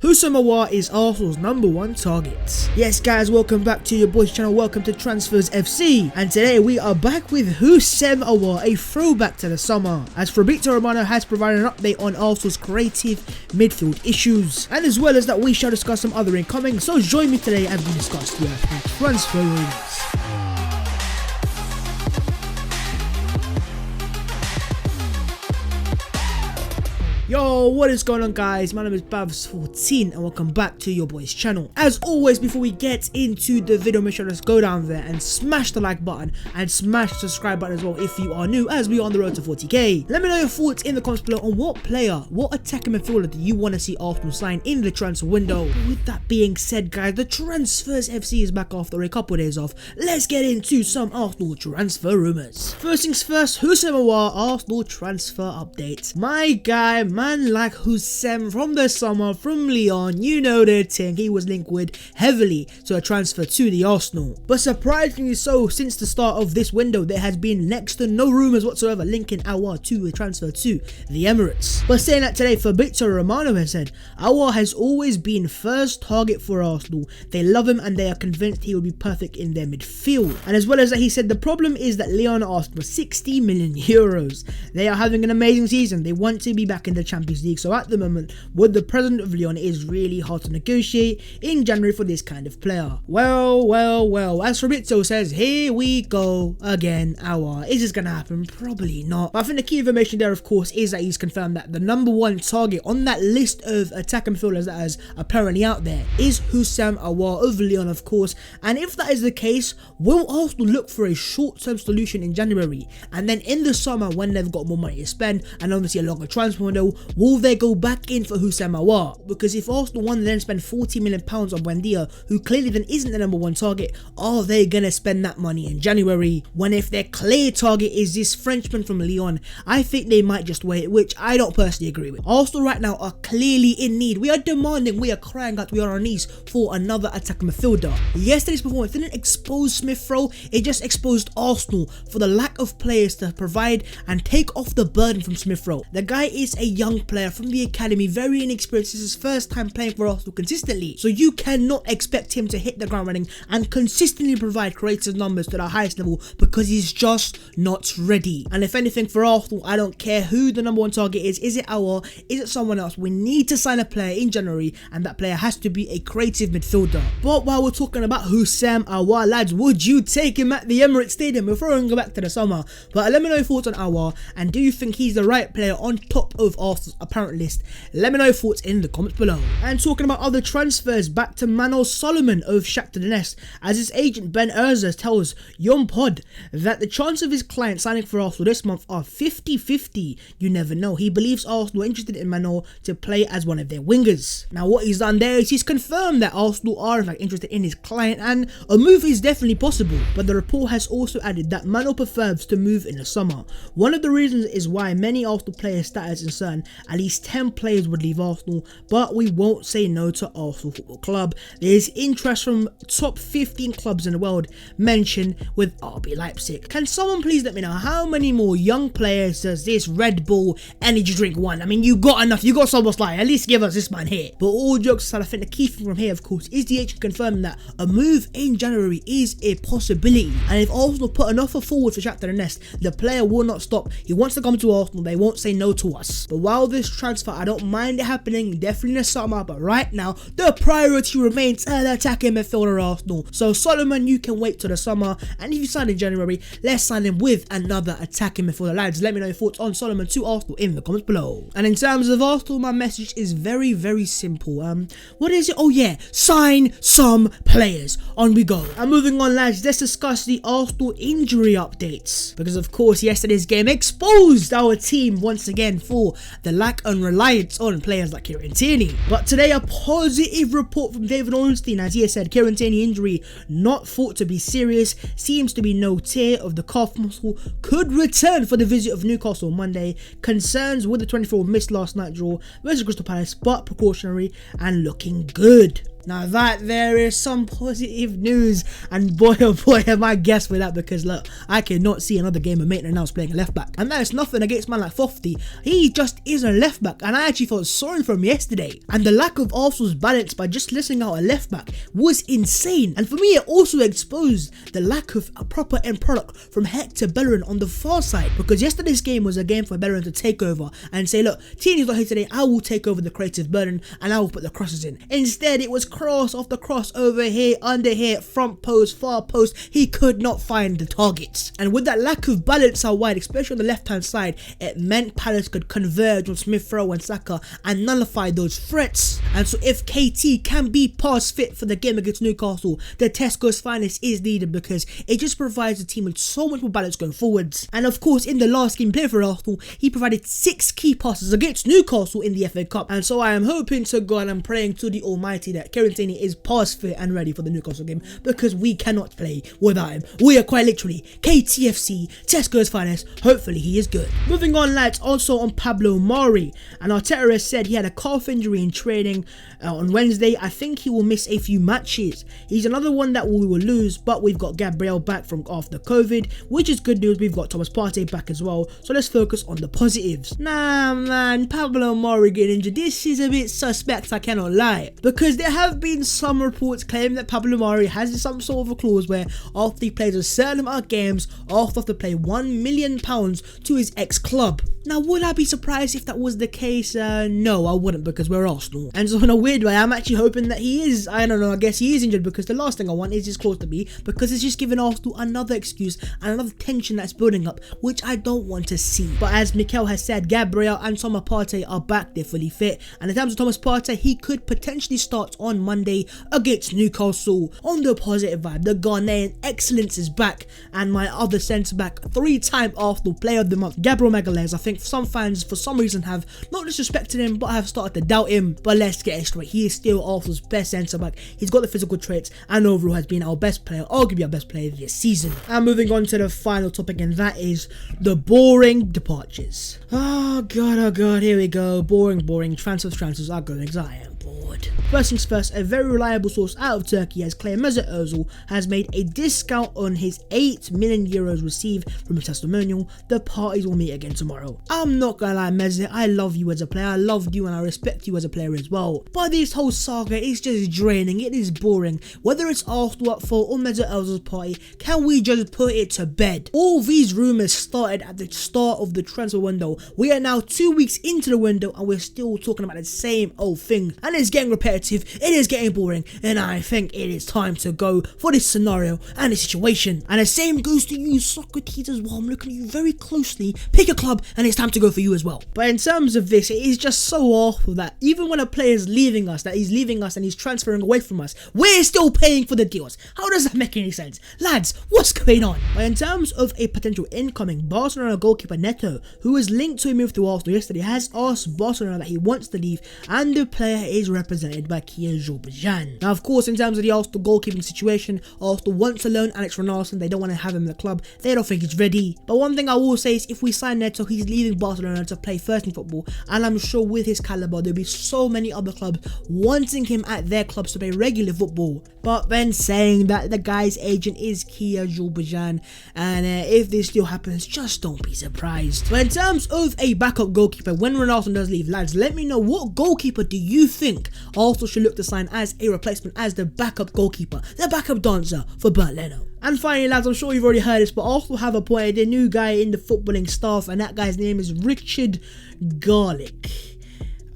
Houssem Aouar is Arsenal's #1 target. Yes guys, welcome back to your boys channel, welcome to Transfers FC, and today we are back with Houssem Aouar, a throwback to the summer, as Fabrizio Romano has provided an update on Arsenal's creative midfield issues, and as well as that we shall discuss some other incoming, so join me today as we discuss the transfer rumors. Yo, what is going on guys? My name is Babs14 and welcome back to your boys channel. As always, before we get into the video, make sure to go down there and smash the like button and smash the subscribe button as well if you are new, as we are on the road to 40k. Let me know your thoughts in the comments below on what player, what attacking midfielder do you want to see Arsenal sign in the transfer window. With that being said guys, the Transfers FC is back after a couple of days off. Let's get into some Arsenal transfer rumors. First things first, Houssem Aouar Arsenal transfer update. My guy, man like Houssem from the summer from Lyon, you know the thing, he was linked with heavily to a transfer to the Arsenal. But surprisingly so, since the start of this window, there has been next to no rumours whatsoever linking Aouar to a transfer to the Emirates. But saying that today, Fabrizio Romano has said Aouar has always been first target for Arsenal. They love him and they are convinced he will be perfect in their midfield. And as well as that, he said the problem is that Lyon asked for 60 million euros. They are having an amazing season. They want to be back in the Champions League, so at the moment with the president of Lyon, it is really hard to negotiate in January for this kind of player. Well, as Fabrizio says, here we go again. Aouar, is this gonna happen? Probably not, but I think the key information there of course is that he's confirmed that the #1 target on that list of attacking midfielders that is apparently out there is Houssem Aouar of Lyon of course. And if that is the case, will Arsenal look for a short-term solution in January, and then in the summer when they've got more money to spend and obviously a longer transfer window, will they go back in for Houssem Aouar? Because if Arsenal want to then spend £40 million on Buendia, who clearly then isn't the #1 target, are they gonna spend that money in January? When if their clear target is this Frenchman from Lyon, I think they might just wait, which I don't personally agree with. Arsenal right now are clearly in need. We are demanding, we are crying out, we are on our knees for another attacking midfielder. Yesterday's performance didn't expose Smith Rowe, it just exposed Arsenal for the lack of players to provide and take off the burden from Smith Rowe. The guy is a young player from the academy, very inexperienced. This is his first time playing for Arsenal consistently, so you cannot expect him to hit the ground running and consistently provide creative numbers to the highest level because he's just not ready. And if anything for Arsenal, I don't care who the #1 target is it Aouar, is it someone else, we need to sign a player in January, and that player has to be a creative midfielder. But while we're talking about Houssem Aouar, lads, would you take him at the Emirates Stadium? We're throwing him back to the summer, but let me know your thoughts on Aouar, and do you think he's the right player on top of Arsenal's apparent list? Let me know your thoughts in the comments below. And talking about other transfers, back to Manor Solomon of Shakhtar Donetsk, as his agent Ben Erza tells Yon Pod that the chance of his client signing for Arsenal this month are 50-50. You never know. He believes Arsenal are interested in Manor to play as one of their wingers. Now what he's done there is he's confirmed that Arsenal are in fact interested in his client, and a move is definitely possible, but the report has also added that Manor prefers to move in the summer. One of the reasons is why many Arsenal players status is uncertain. At least 10 players would leave Arsenal, but we won't say no to Arsenal Football Club. There's interest from top 15 clubs in the world mentioned, with RB Leipzig. Can someone please let me know how many more young players does this Red Bull energy drink want? I mean, you got enough, you got so much, like at least give us this man here. But all jokes aside, I think the key thing from here of course is the agent confirming that a move in January is a possibility, and if Arsenal put an offer forward for Shakhtar Donetsk, the player will not stop. He wants to come to Arsenal, they won't say no to us. But while this transfer, I don't mind it happening definitely in the summer, but right now the priority remains an attacking midfielder Arsenal. So Solomon, you can wait till the summer, and if you sign in January, let's sign him with another attacking midfielder. Lads, let me know your thoughts on Solomon to Arsenal in the comments below. And in terms of Arsenal, my message is very simple. What is it? Oh yeah, sign some players. On we go. And moving on lads, let's discuss the Arsenal injury updates, because of course yesterday's game exposed our team once again for the lack and reliance on players like Kieran Tierney. But today a positive report from David Ornstein, as he has said Kieran Tierney injury not thought to be serious, seems to be no tear of the calf muscle, could return for the visit of Newcastle on Monday. Concerns with the 24 missed last night draw versus Crystal Palace, but precautionary and looking good. Now that there is some positive news, and boy oh boy am I guessed with that, because look, I cannot see another game of Maitland-Niles playing a left back, and that is nothing against man like Fofty. He just isn't a left back, and I actually felt sorry for him yesterday. And the lack of Arsenal's balance by just listing out a left back was insane, and for me it also exposed the lack of a proper end product from Hector Bellerin on the far side, because yesterday's game was a game for Bellerin to take over and say, look, Tierney's not here today, I will take over the creative burden and I will put the crosses in. Instead it was cross after cross, over here, under here, front post, far post. He could not find the targets, and with that lack of balance out wide, especially on the left hand side, it meant Palace could converge on Smith Rowe and Saka and nullify those threats. And so if KT can be pass fit for the game against Newcastle, the Tesco's finest is needed, because it just provides the team with so much more balance going forwards. And of course, in the last game played for Arsenal, he provided 6 key passes against Newcastle in the FA Cup. And so I am hoping to God and praying to the Almighty that Kieran Tierney is pass fit and ready for the Newcastle game, because we cannot play without him. We are quite literally KTFC, Tesco's finest. Hopefully he is good. Moving on, lads, also on Pablo Mari, and Arteta has said he had a calf injury in training on Wednesday. I think he will miss a few matches. He's another one that we will lose, but we've got Gabriel back from after COVID, which is good news. We've got Thomas Partey back as well, so let's focus on the positives. Nah man, Pablo Mari getting injured, this is a bit suspect, I cannot lie, because there have been some reports claiming that Pablo Mari has some sort of a clause where after he plays a certain amount of games, Arsenal have to pay £1 million to his ex-club. Now, would I be surprised if that was the case? No, I wouldn't, because we're Arsenal. And so in a weird way, I'm actually hoping that he is, I don't know, I guess he is injured, because the last thing I want is his clause to be, because it's just giving Arsenal another excuse and another tension that's building up, which I don't want to see. But as Mikel has said, Gabriel and Thomas Partey are back, they're fully fit. And in terms of Thomas Partey, he could potentially start on Monday against Newcastle. On the positive vibe, the Ghanaian excellence is back, and my other centre-back, 3-time Arsenal player of the month, Gabriel Magalhaes. I think some fans for some reason have not disrespected him, but have started to doubt him. But let's get it straight, he is still Arsenal's best centre-back. He's got the physical traits and overall has been our best player, arguably our best player this season. And moving on to the final topic, and that is the boring departures. Oh god, here we go. Boring transfers, outgoings. I am bored. First things first, a very reliable source out of Turkey has claimed Mesut Ozil has made a discount on his €8 million received from a testimonial. The parties will meet again tomorrow. I'm not gonna lie, Mesut, I love you as a player, I loved you and I respect you as a player as well, but this whole saga is just draining, it is boring. Whether it's Arsenal at fault or Mesut Ozil's party, can we just put it to bed? All these rumours started at the start of the transfer window. We are now 2 weeks into the window and we're still talking about the same old thing, and it's getting repetitive, it is getting boring, and I think it is time to go for this scenario and this situation. And the same goes to you, Socrates, as well. I'm looking at you very closely. Pick a club and it's time to go for you as well. But in terms of this, it is just so awful that even when a player is leaving us, that he's leaving us and he's transferring away from us, we're still paying for the deals. How does that make any sense? Lads, what's going on? But in terms of a potential incoming, Barcelona goalkeeper Neto, who is linked to a move to Arsenal yesterday, has asked Barcelona that he wants to leave, and the player is represented by Kieran. Now, of course, in terms of the Arsenal goalkeeping situation, Arsenal wants to loan Alex Ronaldo. They don't want to have him in the club. They don't think he's ready. But one thing I will say is, if we sign Neto, he's leaving Barcelona to play first team football, and I'm sure with his caliber, there'll be so many other clubs wanting him at their clubs to play regular football. But then saying that, the guy's agent is Kieran, and if this still happens, just don't be surprised. But in terms of a backup goalkeeper, when Ronaldo does leave, lads, let me know, what goalkeeper do you think Arsenal should look to sign as a replacement, as the backup goalkeeper, the backup dancer for Bernd Leno? And finally, lads, I'm sure you've already heard this, but Arsenal have appointed a new guy in the footballing staff, and that guy's name is Richard Garlick.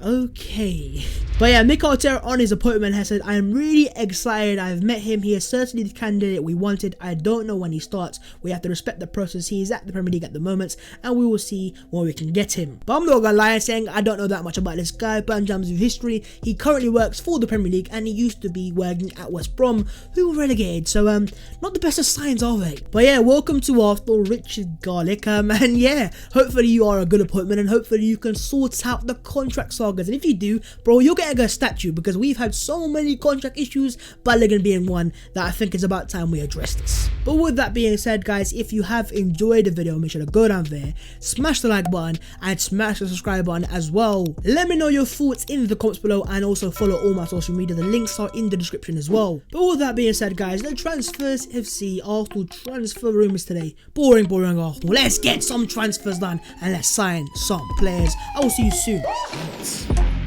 Okay. But yeah, Mikel Arteta on his appointment has said, I am really excited. I've met him. He is certainly the candidate we wanted. I don't know when he starts. We have to respect the process. He is at the Premier League at the moment, and we will see when we can get him. But I'm not gonna lie saying I don't know that much about this guy, but in terms of history, he currently works for the Premier League, and he used to be working at West Brom, who were relegated. So not the best of signs, are they? But yeah, welcome to Arsenal, Richard Garlick. And yeah, hopefully you are a good appointment, and hopefully you can sort out the contract saga sagas, and if you do, bro, you're getting a statue because we've had so many contract issues, Balogun being one, that I think it's about time we address this. But with that being said, guys, if you have enjoyed the video, make sure to go down there, smash the like button and smash the subscribe button as well. Let me know your thoughts in the comments below, and also follow all my social media. The links are in the description as well. But with that being said, guys, the Transfers FC Arsenal transfer rumours today. Boring Arsenal. Let's get some transfers done and let's sign some players. I will see you soon.